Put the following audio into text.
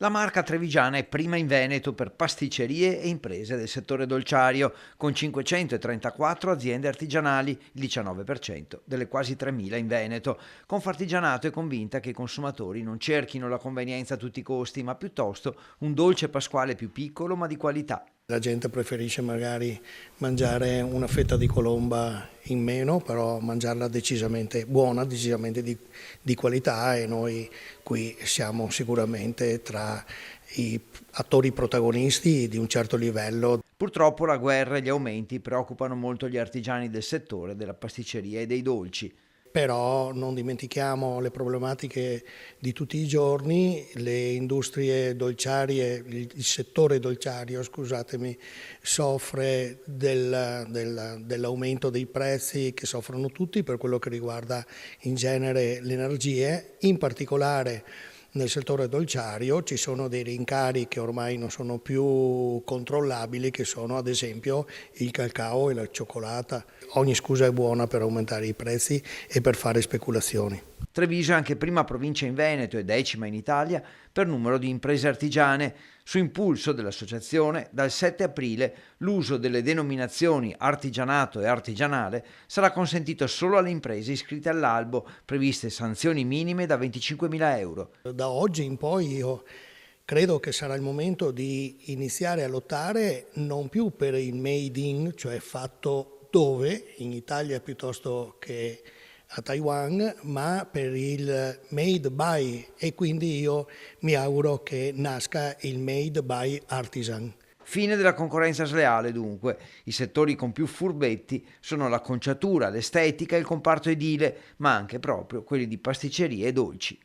La marca trevigiana è prima in Veneto per pasticcerie e imprese del settore dolciario, con 534 aziende artigianali, il 19% delle quasi 3.000 in Veneto. Confartigianato è convinta che i consumatori non cerchino la convenienza a tutti i costi, ma piuttosto un dolce pasquale più piccolo ma di qualità. La gente preferisce magari mangiare una fetta di colomba in meno, però mangiarla decisamente buona, decisamente di qualità, e noi qui siamo sicuramente tra i attori protagonisti di un certo livello. Purtroppo la guerra e gli aumenti preoccupano molto gli artigiani del settore della pasticceria e dei dolci. Però non dimentichiamo le problematiche di tutti i giorni, le industrie dolciarie, il settore dolciario, scusatemi, soffre dell'aumento dei prezzi che soffrono tutti per quello che riguarda in genere le energie, in particolare nel settore dolciario ci sono dei rincari che ormai non sono più controllabili, che sono ad esempio il cacao e la cioccolata. Ogni scusa è buona per aumentare i prezzi e per fare speculazioni. Treviso è anche prima provincia in Veneto e 10ª in Italia per numero di imprese artigiane. Su impulso dell'associazione, dal 7 aprile l'uso delle denominazioni artigianato e artigianale sarà consentito solo alle imprese iscritte all'albo, previste sanzioni minime da 25.000 euro. Da oggi in poi io credo che sarà il momento di iniziare a lottare non più per il made in, cioè fatto dove, in Italia piuttosto che a Taiwan, ma per il made by, e quindi io mi auguro che nasca il made by artisan. Fine della concorrenza sleale dunque. I settori con più furbetti sono l'acconciatura, l'estetica e il comparto edile, ma anche proprio quelli di pasticcerie e dolci.